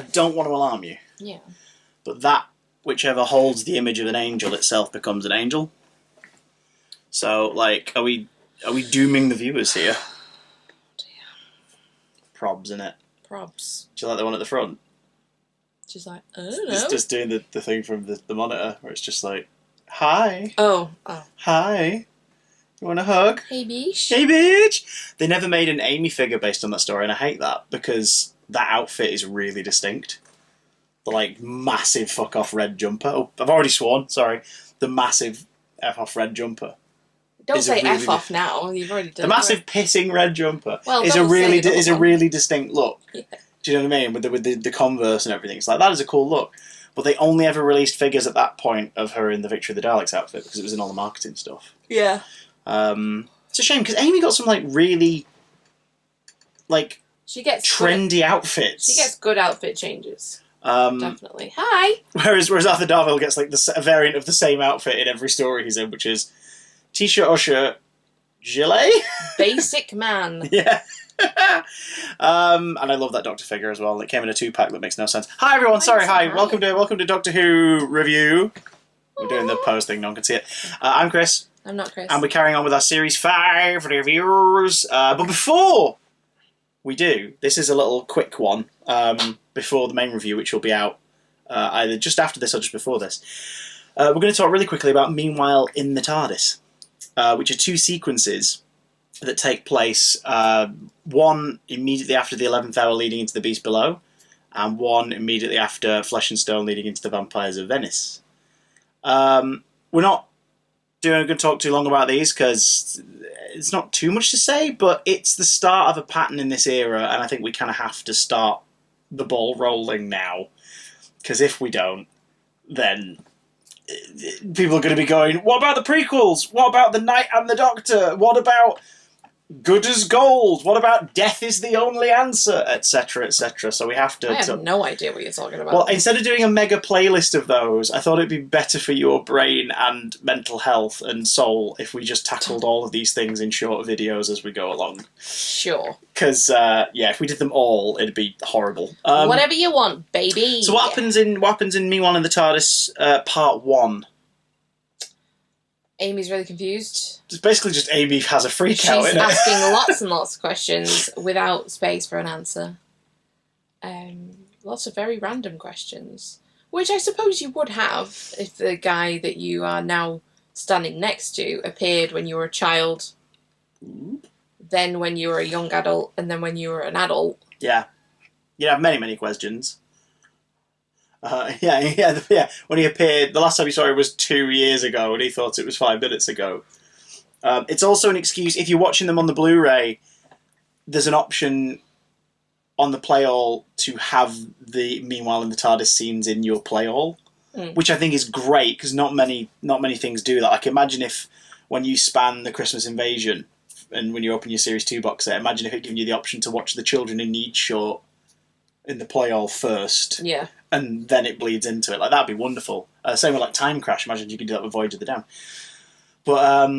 don't want to alarm you. Yeah. But that, whichever holds the image of an angel itself becomes an angel. So, like, are we dooming the viewers here? Probs, innit? Probs. Do you like the one at the front? She's like, I don't know. It's just doing the thing from the monitor, where it's just like, hi. Oh. Hi. You want a hug? Hey, bitch. Hey, bitch! They never made an Amy figure based on that story, and I hate that, because that outfit is really distinct. The, like, massive fuck-off red jumper. Oh, I've already sworn, sorry. The massive F-off red jumper. Don't say really F-off now, you've already done it. The massive pissing red jumper well, is a really distinct look. Yeah. Do you know what I mean? With the Converse and everything. It's like, that is a cool look. But they only ever released figures at that point of her in the Victory of the Daleks outfit, because it was in all the marketing stuff. Yeah. It's a shame, because Amy got some, like, really, like, she gets trendy outfits. She gets good outfit changes. Definitely. Hi! Whereas Arthur Darvill gets, like, a variant of the same outfit in every story he's in, which is t-shirt or shirt, gilet? Basic man. Yeah. And I love that Doctor figure as well. It came in a 2-pack that makes no sense. Hi everyone, sorry, hi. Welcome to Doctor Who review. We're doing the pose thing, no one can see it. I'm Chris. I'm not Chris. And we're carrying on with our Series 5 reviews. But before we do, this is a little quick one before the main review, which will be out either just after this or just before this. We're going to talk really quickly about Meanwhile in the TARDIS, which are 2 sequences that take place, one immediately after the 11th hour leading into the Beast Below, and one immediately after Flesh and Stone leading into the Vampires of Venice. We're not going to talk too long about these because it's not too much to say, but it's the start of a pattern in this era, and I think we kind of have to start the ball rolling now, because if we don't, then people are going to be going, what about the prequels? What about The Knight and the Doctor? What about Good as Gold? What about Death is the Only Answer? Etc, etc. So we have to... I have no idea what you're talking about. Well, instead of doing a mega playlist of those, I thought it'd be better for your brain and mental health and soul if we just tackled all of these things in short videos as we go along. Sure. Because, yeah, if we did them all, it'd be horrible. Whatever you want, baby. So what happens in Meanwhile in the TARDIS Part 1? Amy's really confused. It's basically just Amy has a freak out, She's isn't it? asking lots and lots of questions without space for an answer. Lots of very random questions. Which I suppose you would have if the guy that you are now standing next to appeared when you were a child, then when you were a young adult, and then when you were an adult. Yeah. You'd have many, many questions. Yeah. When he appeared, the last time you saw him was 2 years ago, and he thought it was 5 minutes ago. It's also an excuse, if you're watching them on the Blu-ray, there's an option on the play all to have the Meanwhile in the TARDIS scenes in your play all, which I think is great, because not many things do that. Like, imagine if, when you span the Christmas Invasion, and when you open your Series 2 box set, imagine if it gave you the option to watch the Children in Need short in the play all first. Yeah. And then it bleeds into it. Like, that'd be wonderful. Same with, like, Time Crash. Imagine you could do that with Voyage of the Damned. But,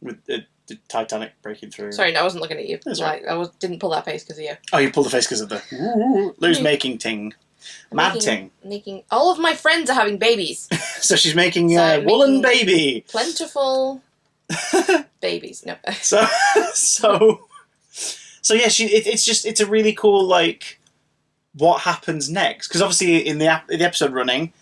with the Titanic breaking through. Sorry, no, I wasn't looking at you. That's right. Didn't pull that face because of you. Oh, you pulled the face because of the Lou's making ting. Mad ting. Making... All of my friends are having babies. So she's making a woolen baby. Plentiful babies. No. So yeah, it's a really cool, like, what happens next? Because obviously in the episode running,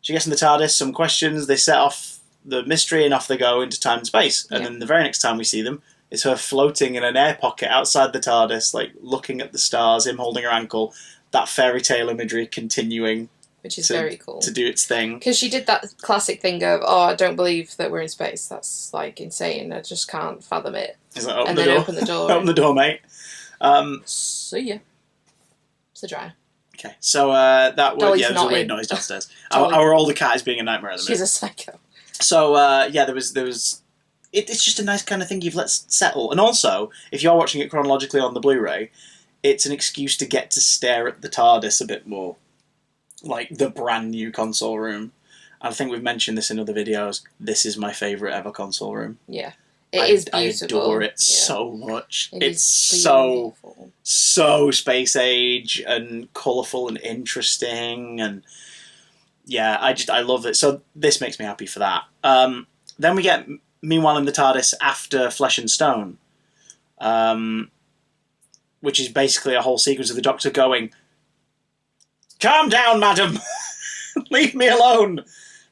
she gets in the TARDIS, some questions, they set off the mystery, and off they go into time and space. And then the very next time we see them, it's her floating in an air pocket outside the TARDIS, like, looking at the stars, him holding her ankle, that fairy tale imagery continuing. Which is very cool. To do its thing. Because she did that classic thing of, I don't believe that we're in space. That's, like, insane. I just can't fathom it. It's like, open the door. Open the door, mate. See ya. It's the dryer. Okay, so that was, there's a weird in. noise downstairs. Our older cat is being a nightmare at the minute. She's a psycho. So, there was... It's just a nice kind of thing you've let settle. And also, if you're watching it chronologically on the Blu-ray, it's an excuse to get to stare at the TARDIS a bit more. Like, the brand new console room. And I think we've mentioned this in other videos. This is my favourite ever console room. Yeah. It is I beautiful. adore it Yeah. so much. It It's is so beautiful. space age and colourful and interesting, and yeah, I love it. So this makes me happy for that. Then we get meanwhile in the TARDIS after Flesh and Stone, which is basically a whole sequence of the Doctor going, "Calm down, madam, leave me alone.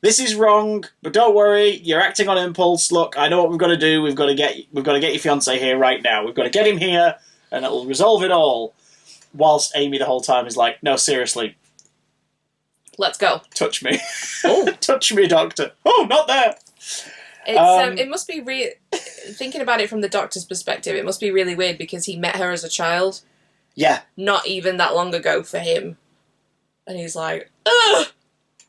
This is wrong, but don't worry. You're acting on impulse. Look, I know what we've got to do. We've got to get your fiance here right now. We've got to get him here, and it'll resolve it all." Whilst Amy the whole time is like, "No, seriously, Let's go. touch me, Oh. touch me, Doctor. Oh, not there." It must be thinking about it from the Doctor's perspective. It must be really weird because he met her as a child, Yeah, not even that long ago for him, and he's like, ugh.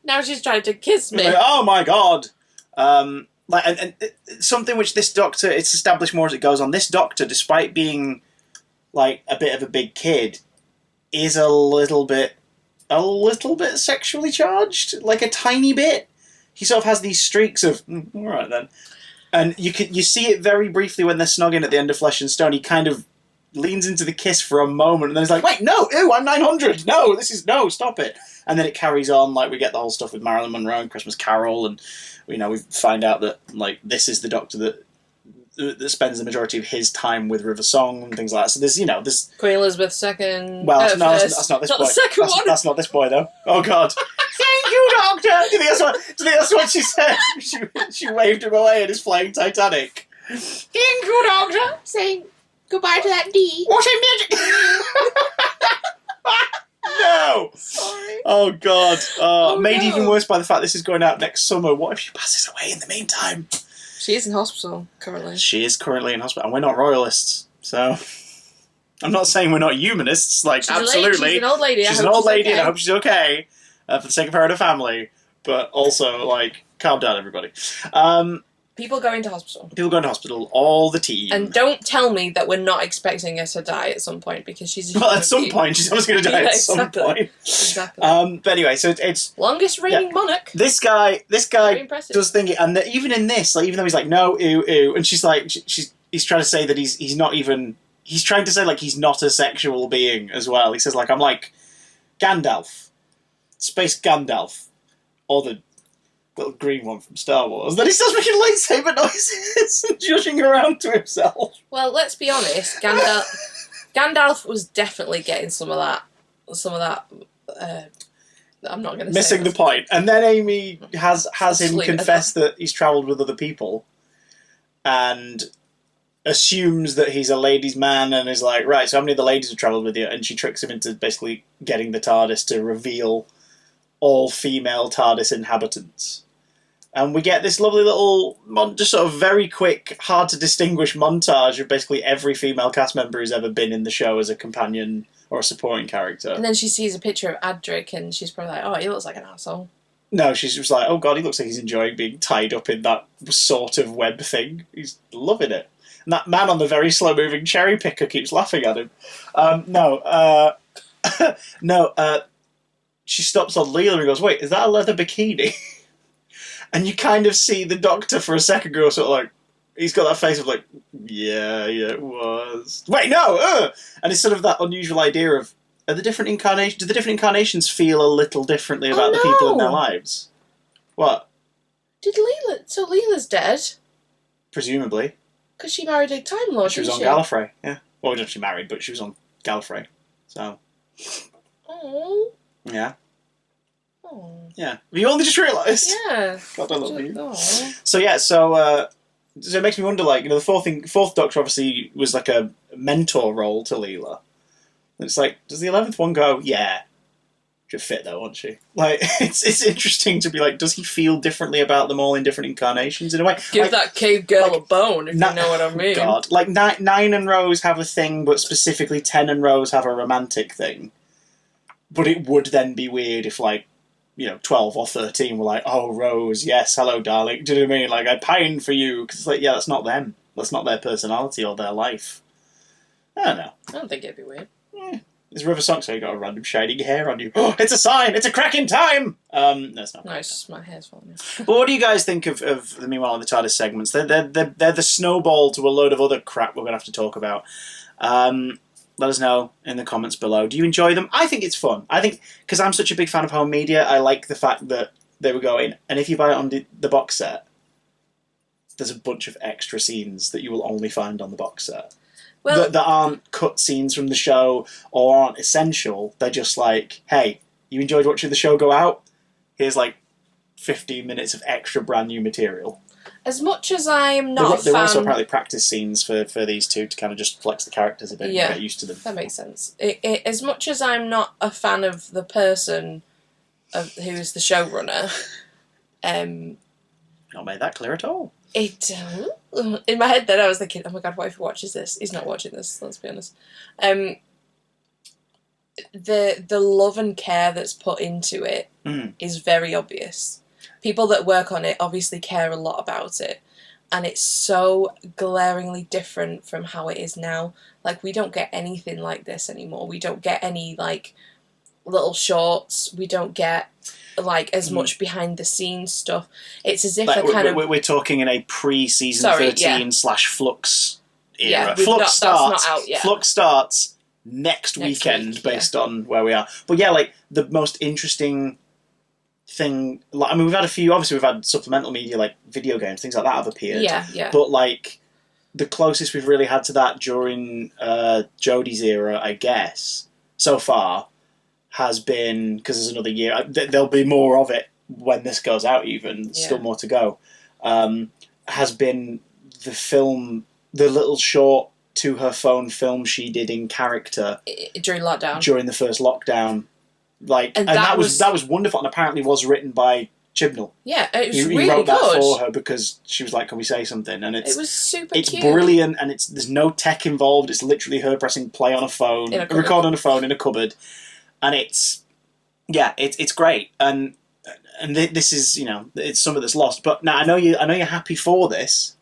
Now she's trying to kiss me. like, oh my god. Like, and something which this Doctor, it's established more as it goes on. This Doctor, despite being like a bit of a big kid, is a little bit sexually charged, like a tiny bit. He sort of has these streaks of all right then, and you see it very briefly when they're snogging at the end of Flesh and Stone. He kind of leans into the kiss for a moment, and then he's like, "Wait, no, ew, I'm 900. No, no, stop it." And then it carries on. Like we get the whole stuff with Marilyn Monroe and Christmas Carol, and we find out that like this is the Doctor that spends the majority of his time with River Song and things like that. So there's Queen Elizabeth II. well, no, first. that's not this Not boy. the second one. That's not this boy, though. Oh, God. Thank you, Doctor! Do you think that's what she said? She waved him away in his flying Titanic. Thank you, Doctor! Saying goodbye to that D. What a magic! No! Sorry. Oh, God. Made no. even worse by the fact this is going out next summer. What if she passes away in the meantime? She is in hospital currently. She is currently in hospital, and we're not royalists, so... I'm not saying we're not humanists, like, absolutely. She's an old lady. She's an old lady, and I hope she's okay, for the sake of her and her family, but also, like, calm down, everybody. People go into hospital. People go into hospital all the time. And don't tell me that we're not expecting her to die at some point, because she's... Well, at some point, she's always going to die Yeah, at some point. Exactly. But anyway, so it's... Longest reigning monarch. This guy Very impressive. does think, and even in this, like, even though he's like, no, ew, ew, and she's like, he's trying to say that he's not even... He's trying to say, like, he's not a sexual being as well. He says, like, I'm like Gandalf. Space Gandalf. Or the little green one from Star Wars. Then he starts making lightsaber noises and joshing around to himself. Well, let's be honest. Gandalf was definitely getting some of that. I'm not going to say Missing the point. And then Amy has him Sleep confess that he's travelled with other people. And assumes that he's a ladies' man and is like, right, so how many of the ladies have travelled with you? And she tricks him into basically getting the TARDIS to reveal all female TARDIS inhabitants. And we get this lovely little, just sort of very quick, hard to distinguish montage of basically every female cast member who's ever been in the show as a companion or a supporting character. And then she sees a picture of Adric and she's probably like, oh, he looks like an asshole. No, she's just like, oh God, he looks like he's enjoying being tied up in that sort of web thing. He's loving it. And that man on the very slow-moving cherry picker keeps laughing at him. She stops on Leela and goes, wait, is that a leather bikini? And you kind of see the Doctor for a second go sort of like, he's got that face of like, yeah, it was. Wait, no! And it's sort of that unusual idea of, do the different incarnations feel a little differently about the people in their lives? What? So Leela's dead? Presumably. Because she married a Time Lord, She was on Gallifrey, yeah. Well, she married, but she was on Gallifrey. So. Oh. Yeah. Oh. Yeah. You only just realised? Yeah. God, I love you. Oh. So, yeah, so it makes me wonder, like, the fourth Doctor obviously was like a mentor role to Leela. And it's like, does the 11th one go, yeah. She'd fit, though, wouldn't she? Like, it's interesting to be like, does he feel differently about them all in different incarnations in a way? Give like, that cave girl a bone, if you know what I mean. God. Like, 9 and Rose have a thing, but specifically 10 and Rose have a romantic thing. But it would then be weird if, like, 12 or 13 were like, oh, Rose, yes, hello, darling. Do you know what I mean? Like, I pine for you. Because it's like, yeah, that's not them. That's not their personality or their life. I don't know. I don't think it'd be weird. There's River Song, so you got a random shining hair on you. Oh, it's a sign! It's a cracking time! No, it's not. No, it's just my hair's falling out. But what do you guys think of the Meanwhile in the TARDIS segments? They're the snowball to a load of other crap we're going to have to talk about. Let us know in the comments below. Do you enjoy them? I think it's fun. I think, because I'm such a big fan of home media, I like the fact that they were going, and if you buy it on the box set, there's a bunch of extra scenes that you will only find on the box set. Well, That aren't cut scenes from the show or aren't essential. They're just like, hey, you enjoyed watching the show go out? Here's like 15 minutes of extra brand new material. as much as I'm not a fan... There were also apparently practice scenes for these two to kind of just flex the characters a bit and get used to them. That makes sense. As much as I'm not a fan of the person who is the showrunner... Not made that clear at all. In my head then I was thinking, oh my god, what if he watches this? He's not watching this, let's be honest. The love and care that's put into it is very obvious. People that work on it obviously care a lot about it, and it's so glaringly different from how it is now. Like, we don't get anything like this anymore. We don't get any like little shorts. We don't get like as much behind the scenes stuff. It's as if like, we're talking in a pre-season 13 / Flux era. Yeah, Flux starts. That's not out yet. Flux starts next weekend, based on where we are. But yeah, like the most interesting thing. Like, I mean, we've had a few. Obviously, we've had supplemental media like video games, things like that have appeared. Yeah. But like the closest we've really had to that during Jodie's era, I guess, so far, has been, because there's another year. There'll be more of it when this goes out. Even still more to go. Has been the film, the little short to her phone film she did in character during lockdown, during the first lockdown. Like, and that was wonderful, and apparently was written by Chibnall. Yeah, it was really he wrote good. that for her because she was like, "Can we say something?" And it was super it's cute. Brilliant, and there's no tech involved. It's literally her pressing play on a phone, record on a phone in a cupboard, and it's great. And this is, you know, it's some of that's lost. But now I know you're happy for this,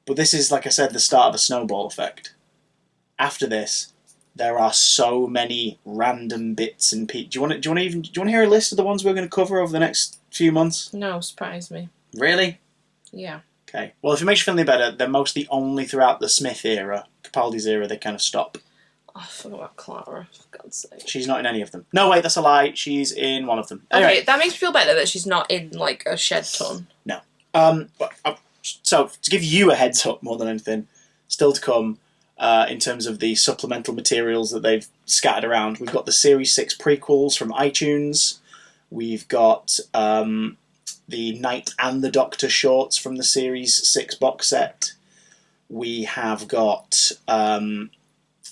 but this is, like I said, the start of a snowball effect. After this, there are so many random bits and pieces. Do you want to hear a list of the ones we're going to cover over the next few months? No, surprise me. Really? Yeah. Okay. Well, if it makes you feel any better, they're mostly only throughout the Smith era, Capaldi's era. They kind of stop. Oh, I forgot about Clara, for God's sake. She's not in any of them. No, wait, that's a lie. She's in one of them. Anyway. Okay, that makes me feel better that she's not in, like, a shed ton. No. So, to give you a heads up more than anything, still to come, in terms of the supplemental materials that they've scattered around, we've got the Series 6 prequels from iTunes. We've got the Night and the Doctor shorts from the Series 6 box set. We have got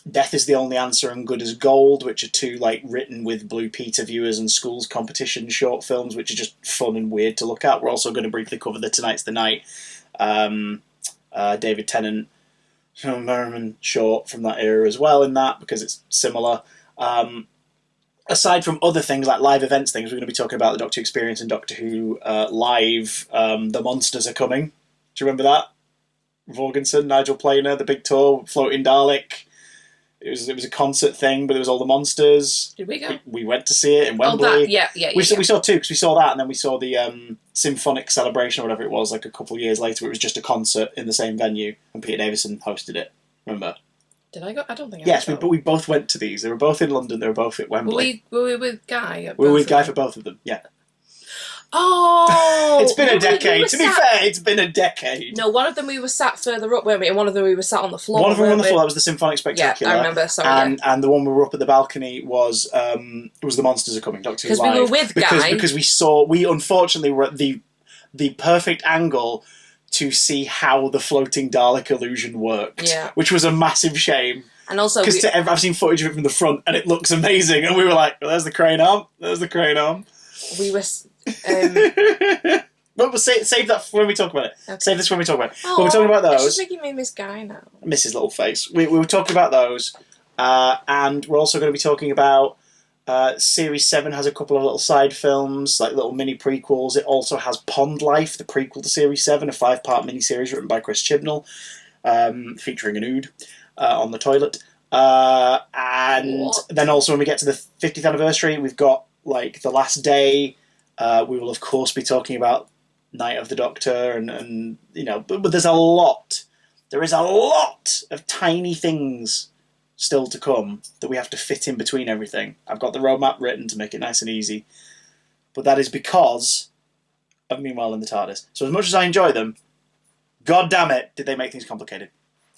Death is the Only Answer and Good as Gold, which are two like written with Blue Peter viewers and schools competition short films, which are just fun and weird to look at. We're also going to briefly cover the Tonight's the Night David Tennant Merriman short from that era as well in that, because it's similar. Aside from other things like live events things, we're going to be talking about the Doctor Experience and Doctor Who live. The Monsters Are Coming. Do you remember that? Vorgensen, Nigel Planer, the big tour, Floating Dalek. It was a concert thing, but there was all the monsters. Did we go? We went to see it in Wembley. Oh, that, yeah. We saw two, because we saw that, and then we saw the Symphonic Celebration, or whatever it was, like a couple of years later, where it was just a concert in the same venue, and Peter Davison hosted it. Remember? Did I go? I don't think I Yes, but we both went to these. They were both in London, they were both at Wembley. Were we with Guy? We were with Guy for both of them, yeah. Oh! It's been a decade. To be fair, it's been a decade. No, one of them we were sat further up, weren't we? And one of them we were sat on the floor. One of them on the floor, that was the Symphonic Spectacular. Yeah, I remember, sorry. And the one we were up at the balcony was The Monsters Are Coming, Doctor Who Live. Because we were with Guy. Because we unfortunately were at the perfect angle to see how the floating Dalek illusion worked. Yeah. Which was a massive shame. And also, because I've seen footage of it from the front, and it looks amazing. And we were like, well, there's the crane arm. There's the crane arm. We were... Well, we'll save that for when we talk about it. Okay. Save this when we talk about it. Oh, but we're talking about those. It's just making me miss Guy now. Miss his little face. We were talking about those. And we're also going to be talking about Series 7 has a couple of little side films, like little mini prequels. It also has Pond Life, the prequel to Series 7, a 5-part miniseries written by Chris Chibnall, featuring an ood on the toilet. And What? then also when we get to the 50th anniversary, we've got like The Last Day. We will of course be talking about Night of the Doctor, and you know, but there's a lot. There is a lot of tiny things still to come that we have to fit in between everything. I've got the roadmap written to make it nice and easy, but that is because of Meanwhile in the TARDIS. So as much as I enjoy them, god damn it, did they make things complicated.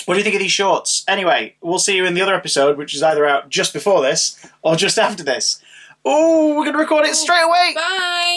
What do you think of these shorts? Anyway, we'll see you in the other episode, which is either out just before this or just after this. Oh, we're going to record it straight away! Bye!